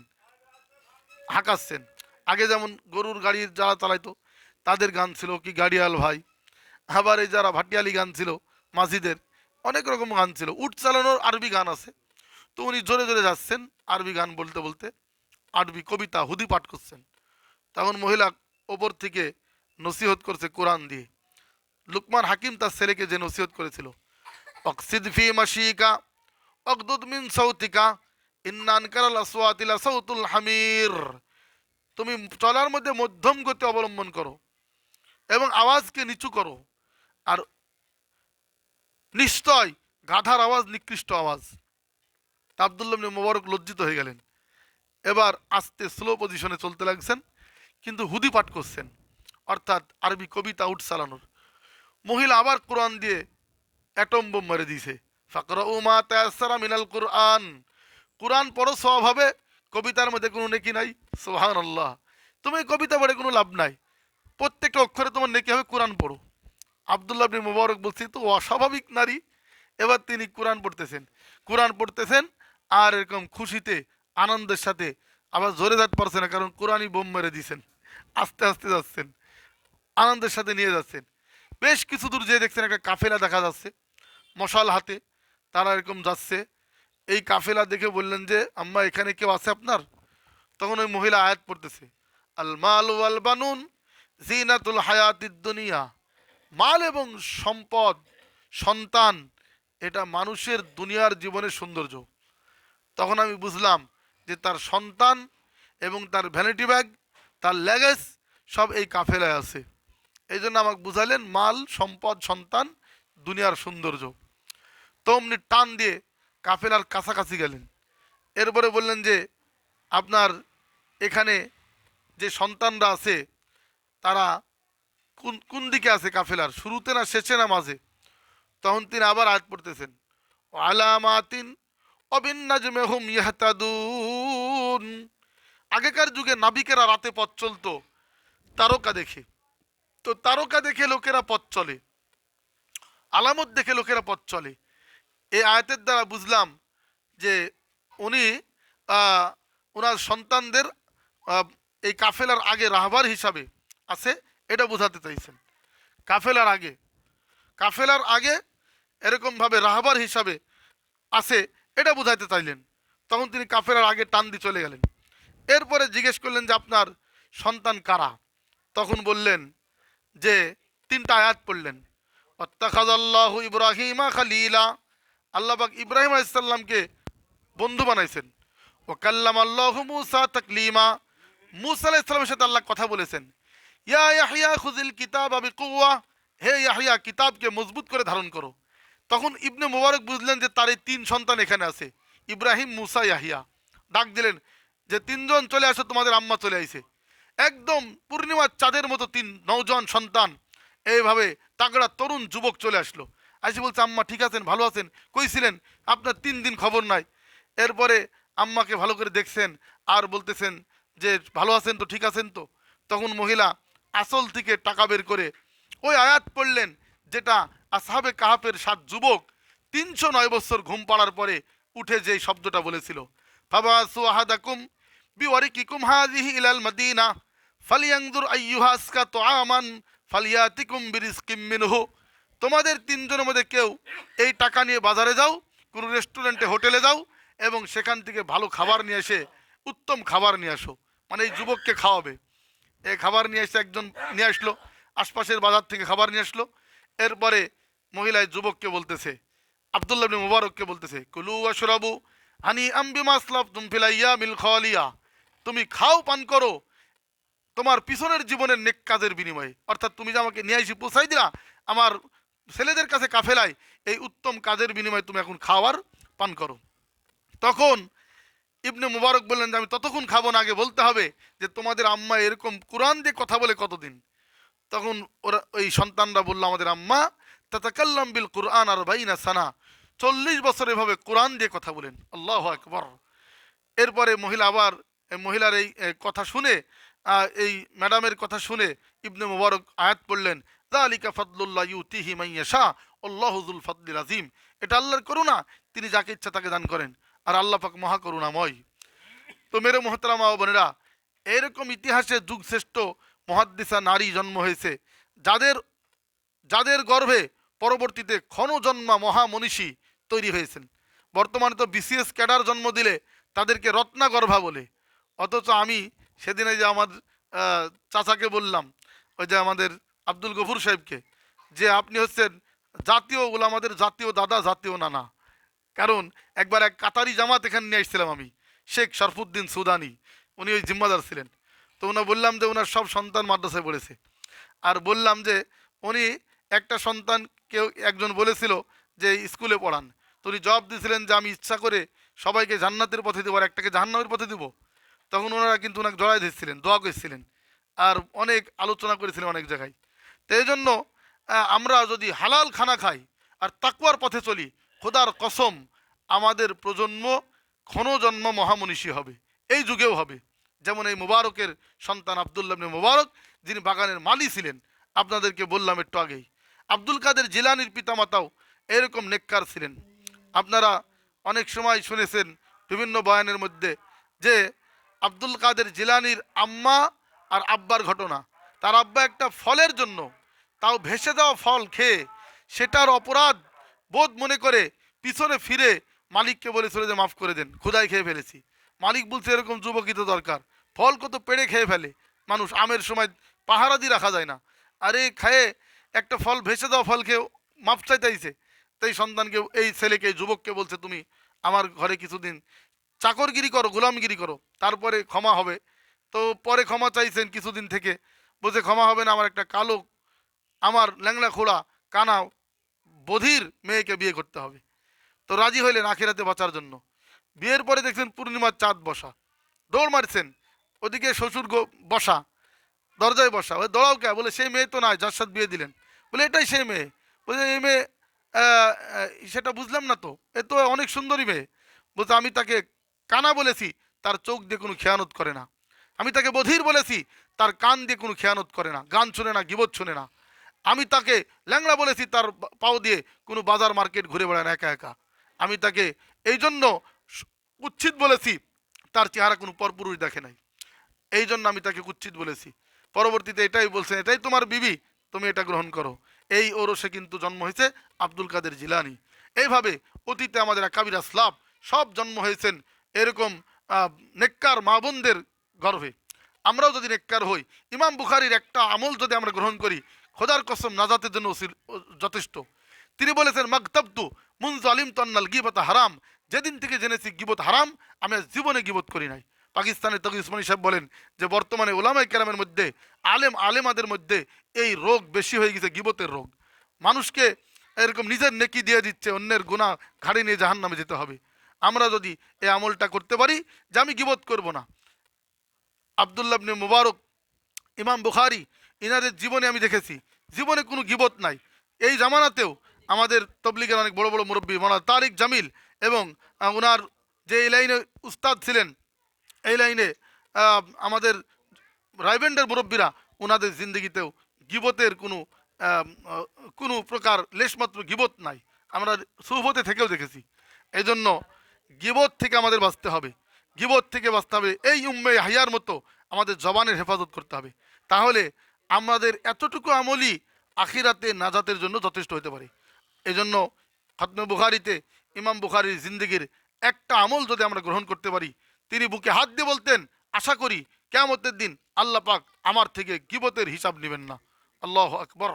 হাঁকাচ্ছেন। আগে যেমন গরুর গাড়ি যারা চালাইতো তাদের গান ছিল কি গাড়িয়াল ভাই, আবার এই যারা ভাটিয়ালি গান ছিল মাঝিদের, অনেক রকম গান ছিল। উট চালানোর আরবি গান আছে, তো উনি জোরে জোরে যাচ্ছেন আরবি গান বলতে বলতে, আরবি কবিতা হুদি পাঠ করছেন। তখন মহিলা ওপর থেকে নসিহত করছে কোরআন দিয়ে। লুকমান হাকিম তার ছেলেকে যে নসিহত করেছিল, অকসিদ ফি মাশিকা অকদুদ মিন সাউতিকা ইন্না আনকারাল আসওয়াতি লাসাউতুল হামির। তুমি চলার মধ্যে মধ্যম গতি অবলম্বন করো এবং আওয়াজকে নিচু করো, আর নিশ্চয় গাধার আওয়াজ নিকৃষ্ট আওয়াজ। আব্দুল্লাহ ইবনে মুবারক লজ্জিত হয়ে গেলেন। এবার আস্তে স্লো পজিশনে চলতে লাগছেন, কিন্তু হুদি পাঠ করছেন, অর্থাৎ আরবি কবিতা উঠ চালানোর। মহিলা আবার কোরআন দিয়ে অ্যাটম বোম মেরে দিয়েছে, ফাকরাউ মা তায়াসসারা মিনাল কুরআন, কোরআন পড়ো সওয়াব হবে, কবিতার মধ্যে কোনো নেকি নাই। সুবহানাল্লাহ। তুমি কবিতা পড়ে কোনো লাভ নাই, প্রত্যেকটা অক্ষরে তোমার নেকি হবে, কোরআন পড়ো। আব্দুল্লাহ ইবনে মুবারক বলছি তো অস্বাভাবিক নারী। এবার তিনি কোরআন পড়তেছেন আর এরকম খুশিতে আনন্দের সাথে, আবার জোরে যাতে পারছে না কারণ কোরআনই বোম মেরে দিয়েছেন, আস্তে আস্তে যাচ্ছেন, আনন্দের সাথে নিয়ে যাচ্ছেন। বেশ কিছু দূর যেয়ে দেখছেন একটা কাফেলা দেখা যাচ্ছে মশাল হাতে, তারা এরকম যাচ্ছে। এই কাফেলা দেখে বললেন যে আম্মা, এখানে কেউ আছে আপনার? তখন ওই মহিলা আয়াত পড়তেছে, আল মাল ওয়াল বানুন জিনাতুল হায়াতিদ দুনিয়া, মাল এবং সম্পদ সন্তান এটা মানুষের দুনিয়ার জীবনের সৌন্দর্য। তখন আমি বুঝলাম যে তার সন্তান এবং তার ভ্যানিটি ব্যাগ, তার ল্যাগেজ সব এই কাফেলায় আছে। এই জন্য আমাকে বুঝালেন মাল সম্পদ সন্তান দুনিয়ার সৌন্দর্য। তো অমনি টান দিয়ে কাফেলার কাছাকাছি গেলেন। এরপরে বললেন যে আপনার এখানে যে সন্তানরা আছে তারা কোন কোন দিকে আছে, কাফেলার শুরুতে না শেষে না মাঝে? তখন তিনি আবার আয়াত পড়তেছেন, আলামাতিন অবিন নাজমে হুম ইয়াহতাদুন। আগেকার যুগে নাবিকেরা রাতে পথ চলতো তারকা দেখে, তো তারকা দেখে লোকেরা পথ চলে, আলামত দেখে লোকেরা পথ চলে। এই আয়াতের দ্বারা বুঝলাম যে উনি ওনার সন্তানদের এই কাফেলার আগে রাহবার হিসাবে আছে এটা বোঝাতে চাইছেন। কাফেলার আগে, কাফেলার আগে এরকমভাবে রাহবার হিসাবে আছে এটা বোঝাইতে চাইলেন। তখন তিনি কাফেলার আগে টান দিয়ে চলে গেলেন। এরপরে জিজ্ঞেস করলেন যে আপনার সন্তান কারা? তখন বললেন যে তিনটা আয়াত পড়লেন, অত্তাখাযাল্লাহু ইব্রাহিমা খালিলা, আল্লাহ পাক ইব্রাহিম আলাইহিস সালামকে বন্ধু বানাইছেন। ও কাল্লামাল্লাহু মূসা তাকলিমা, মূসা আলাইহিস সালামের সাথে আল্লাহ কথা বলেছেন। ইয়া ইয়াহইয়া খুযিল কিতাবা বিকুওয়া, হে ইয়াহইয়া কিতাবকে মজবুত করে ধারণ করো। তখন ইবনে মুবারক বুঝলেন যে তার এই তিন সন্তান এখানে আছে, ইব্রাহিম, মূসা, ইয়াহইয়া। ডাক দিলেন যে তিনজন চলে আসো, তোমাদের আম্মা চলে আইছে। একদম পূর্ণিমার চাঁদের মতো তিন নওজোয়ান সন্তান, এইভাবে তাগড়া তরুণ যুবক চলে আসলো। আইসে বলছে, আম্মা ঠিক আছেন, ভালো আছেন, কইছিলেন আপনার 3 দিন খবর নাই। এরপরে আম্মাকে ভালো করে দেখছেন আর বলতেছেন যে ভালো আছেন তো, ঠিক আছেন তো। তখন মহিলা আসল থেকে টাকা বের করে ওই আয়াত পড়লেন যেটা আসহাবে কাহাফের 7 যুবক 309 বছর ঘুম পাড়ার পরে উঠে যে শব্দটা বলেছিল, ফাবাসু আহাদাকুম বিওয়ারিকিকুম হাযিহি ইলাল মাদিনা ফালিয়ানজুর আইয়ুহা আসকা তুআমান ফালিয়াতিকুম বিরিজকিম মিনহু। তোমাদের তিনজনের মধ্যে কেউ এই টাকা নিয়ে বাজারে যাও, কোনো রেস্টুরেন্টে, হোটেলে যাও এবং সেখান থেকে ভালো খাবার নিয়ে এসে উত্তম খাবার নিয়ে আসো, মানে এই যুবককে খাওয়াবে। এই খাবার নিয়ে এসে একজন নিয়ে আসলো, আশপাশের বাজার থেকে খাবার নিয়ে আসলো। এরপরে মহিলায় যুবককে বলতেছে, আব্দুল্লাহ ইবনে মুবারককে বলতেছে, কুলু ওয়াশরাবু হানিআম বিমা আসলাফতুম ফিল আইয়ামিল খালিয়া, তুমি খাও পান করো তোমার পিছনের জীবনের নেক কাজের বিনিময়ে। অর্থাৎ তুমি যে আমাকে নিয়ে এসে পৌঁছাই দিলা আমার ছেলেদের কাছে কাফেলায়, এই উত্তম কাজের বিনিময়ে তুমি এখন খাওয়ার পান করো। তখন ইবনে মুবারক বললেন যে আমি ততক্ষণ খাবো না, আগে বলতে হবে যে তোমাদের আম্মা এরকম কোরআন দিয়ে কথা বলে কতদিন। তখন ওরা ওই সন্তানরা বললো, আমাদের আম্মা তাতাকাল্লাম বিল কুরআন 40 সানা, 40 বছর এভাবে কোরআন দিয়ে কথা বলেন। আল্লাহু আকবার। এরপরে মহিলা আবার মহিলার এই কথা শুনে, এই ম্যাডামের কথা শুনে ইবনে মুবারক আয়াত পড়লেন, যালিকা ফাদলুল্লাহ ইউতিহি মান ইয়াশা আল্লাহু যুল ফাদলিল আযীম। এটা আল্লাহর করুণা, তিনি যাকে ইচ্ছা তাকে দান করেন, আর আল্লাহ পাক মহা করুণাময়। তো মেরে মোহতারামা ও বোনেরা, এরকম ইতিহাসে যুগশ্রেষ্ঠ মুহাদ্দিসা নারী জন্ম হয়েছে, যাদের যাদের গর্ভে পরবর্তীতে ক্ষণজন্মা মহামনীষী তৈরি হয়েছেন। বর্তমানে তো বিসিএস ক্যাডার জন্ম দিলে তাদেরকে রত্নাগর্ভা বলে। অথচ আমি সেদিনে যে আমার চাচাকে বললাম, ওই যে আমাদের আব্দুল গফুর সাহেবকে, যে আপনি হচ্ছেন জাতীয় আমাদের জাতীয় দাদা, জাতীয় নানা। কারণ একবার এক কাতারি জামাত এখানে নিয়ে এসেছিলাম আমি, শেখ শরফুদ্দিন সুদানি, উনি ওই জিম্মাদার ছিলেন। তো ওনার বললাম যে ওনার সব সন্তান মাদ্রাসায় পড়েছে। আর বললাম যে উনি একটা সন্তান কেউ একজন বলেছিল যে স্কুলে পড়ান, তো উনি জবাব দিয়েছিলেন যে আমি ইচ্ছা করে সবাইকে জান্নাতের পথে দেবো আর একটাকে জাহান্নামের পথে দেবো। তখন ওনারা কিন্তু ওনাকে জড়াই দিচ্ছিলেন, দোয়া করেছিলেন, আর অনেক আলোচনা করেছিলেন অনেক জায়গায়। তো এই জন্য আমরা যদি হালাল খানা খাই আর তাকওয়ার পথে চলি, খোদার কসম আমাদের প্রজন্ম ক্ষণজন্ম মহামনীষী হবে, এই যুগেও হবে। যেমন এই মুবারকের সন্তান আব্দুল্লাহ ইবনে মুবারক, যিনি বাগানের মালি ছিলেন, আপনাদেরকে বললাম একটু আগেই। আব্দুল কাদের জিলানির পিতামাতাও এরকম নেককার ছিলেন। আপনারা অনেক সময় শুনেছেন বিভিন্ন বয়ানের মধ্যে যে আব্দুল কাদের জিলানির আম্মা আর আব্বার ঘটনা। তার আব্বা একটা ফলের জন্য, তাও ভেসে যাওয়া ফল খেয়ে সেটার অপরাধ বোধ মনে করে পিছনে ফিরে মালিককে বলেছিল যে মাফ করে দেন, ক্ষুধায় খেয়ে ফেলেছি। মালিক বলছে এরকম যুবকই তো দরকার, ফল কত পেড়ে খেয়ে ফেলে মানুষ, আমের সময় পাহারা দিয়ে রাখা যায় না, আরে খেয়ে একটা ফল ভেসে যাওয়া ফল খেয়ে মাফ চাইতেইছে। তাই সন্তানকে, এই ছেলেকে, এই যুবককে বলছে তুমি আমার ঘরে কিছুদিন চাকরগিরি করো, গোলামগিরি করো, তারপরে ক্ষমা হবে। তো পরে ক্ষমা চাইছেন কিছুদিন থেকে, বলছে ক্ষমা হবে না, আমার একটা কালো, আমার ল্যাংলা খোড়া কানা বধির মেয়েকে বিয়ে করতে হবে। তো রাজি হইলেন আখিরাতে বাঁচার জন্য। বিয়ের পরে দেখছেন পূর্ণিমার চাঁদ বসা, দৌড় মারছেন, ওদিকে শ্বশুর বসা, দরজায় বসা। ওই দৌড়াও কে? বলে সেই মেয়ে তো নয় যার সাথে বিয়ে দিলেন। বলে এটাই সেই মেয়ে। বলে এই মেয়ে, সেটা বুঝলাম না তো, এ তো অনেক সুন্দরী মেয়ে। বলছে আমি তাকে কানা বলেছি, তার চোখ দিয়ে কোনো খেয়ানত করে না। আমি তাকে বধির বলেছি, তার কান দিয়ে কোনো খেয়ানত করে না, গান শোনে না, গীবত শোনে না। আমি তাকে ল্যাংড়া বলেছি, তার পাও দিয়ে কোনো বাজার মার্কেট ঘুরে বেড়ায় না একা একা। আমি তাকে এই জন্য কুৎসিত বলেছি, তার চেহারা কোনো পরপুরুষ দেখে নাই, এই জন্য আমি তাকে কুৎসিত বলেছি। পরবর্তীতে এটাই বলছেন, এটাই তোমার বিবি, তুমি এটা গ্রহণ করো। এই ওরসে কিন্তু জন্ম হয়েছে আব্দুল কাদের জিলানি। এইভাবে অতীতে আমাদের আকাবির আসলাফ সব জন্ম হয়েছেন এরকম নেককার মা বোনদের গর্ভে। আমরাও যদি নেককার হই, ইমাম বুখারীর একটা আমল যদি আমরা গ্রহণ করি, খোদার কসম নাজাতের জন্য যথেষ্ট। তিনি বলেছেন, মাগতাবতু মুনযু আলিমতু আন্নাল গীবাতা হারাম, যেদিন থেকে জেনেছি গীবত হারাম, আমি আজ জীবনে গীবত করি নাই। পাকিস্তানের তকি উসমানী সাহেব বলেন যে বর্তমানে ওলামায়ে কেরামের মধ্যে, আলেমাদের মধ্যে এই রোগ বেশি হয়ে গেছে, গীবতের রোগ। মানুষকে এরকম নিজের নেকি দিয়ে দিচ্ছে, অন্যের গুনাহ ঘাড়ে নিয়ে জাহান্নামে যেতে হবে। আমরা যদি এই আমলটা করতে পারি যে আমি গীবত করব না। আব্দুল্লাহ ইবনে মুবারক, ইমাম বুখারী, ইনাদের জীবনে আমি দেখেছি জীবনে কোনো গীবত নাই। এই জামানাতেও আমাদের তবলিগের অনেক বড় বড় মুরব্বী মাওলানা তারিক জামিল এবং ওনার যে এই লাইনে উস্তাদ ছিলেন, এই লাইনে আমাদের রাইবেন্ডের মুরব্বীরা, ওনাদের জিন্দগিতেও গীবতের কোনো প্রকার লেশমাত্র গীবত নাই। আমরা সুহবতে থেকেও দেখেছি। এই জন্য গীবত থেকে আমাদের বাঁচতে হবে, গীবত থেকে বাঁচতে হবে। এই উম্মে হাইয়ার মতো আমাদের জবানের হেফাজত করতে হবে। তাহলে আমাদের এতটুকু আমলই আখিরাতে নাজাতের জন্য যথেষ্ট হতে পারে। এই জন্য খতমে বুখারীতে ইমাম বুখারীর জিন্দগির একটা আমল যদি আমরা গ্রহণ করতে পারি, তিনি বুকে হাত দিয়ে বলতেন, আশা করি কিয়ামতের দিন আল্লাহ পাক আমার থেকে গীবতের হিসাব নেবেন না। আল্লাহু আকবার।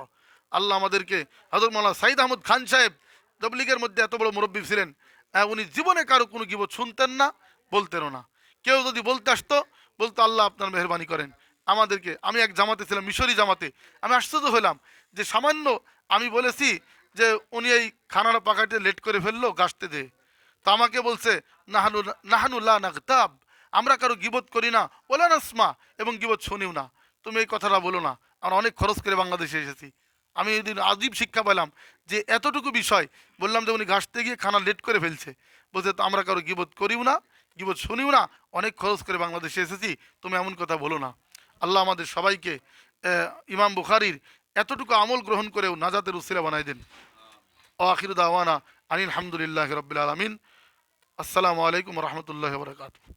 আল্লাহ আমাদেরকে, হযরত মাওলানা সাইদ আহমদ খান সাহেব তবলিগের মধ্যে এত বড় মুরব্বী ছিলেন, উনি জীবনে কারো কোনো গীবত শুনতেন না, বলতেনও না। কেউ যদি বলতে আসতো, বলতো আল্লাহ আপনার মেহরবানি করেন আমাদেরকে। আমি এক জামাতে ছিলাম, মিশরি জামাতে, আমি আশ্চর্য হলাম যে সামান্য আমি বলেছি যে উনি এই খানাটা পাকাইতে লেট করে ফেললো গাছতে দে, তো আমাকে বলছে নাহানু নাহানু লা নাগতাব, আমরা কারো গীবত করি না, ওলা নাসমা, এবং গীবত শুনিও না। তুমি এই কথাটা বলো না। আমরা অনেক খরচ করে বাংলাদেশে এসেছি। আমি এদিন আজীব শিক্ষা পেলাম যে এতটুকু বিষয় বললাম যে উনি ঘাসতে গিয়ে খানা লেট করে ফেলছে, বলছে তো আমরা কারো গীবত করিও না, গীবত শুনিও না, অনেক খরচ করে বাংলাদেশে এসেছি, তুমি এমন কথা বলো না। আল্লাহ আমাদের সবাইকে ইমাম বুখারীর এতটুকু আমল গ্রহণ করেও নাজাতের উসিলা বানাই দেন। ও আখিরু দাওয়ানা আনিল হামদুলিল্লাহি রাব্বিল আলামিন। আসসালামু আলাইকুম ওয়া রাহমাতুল্লাহি ওয়া বারাকাতুহু।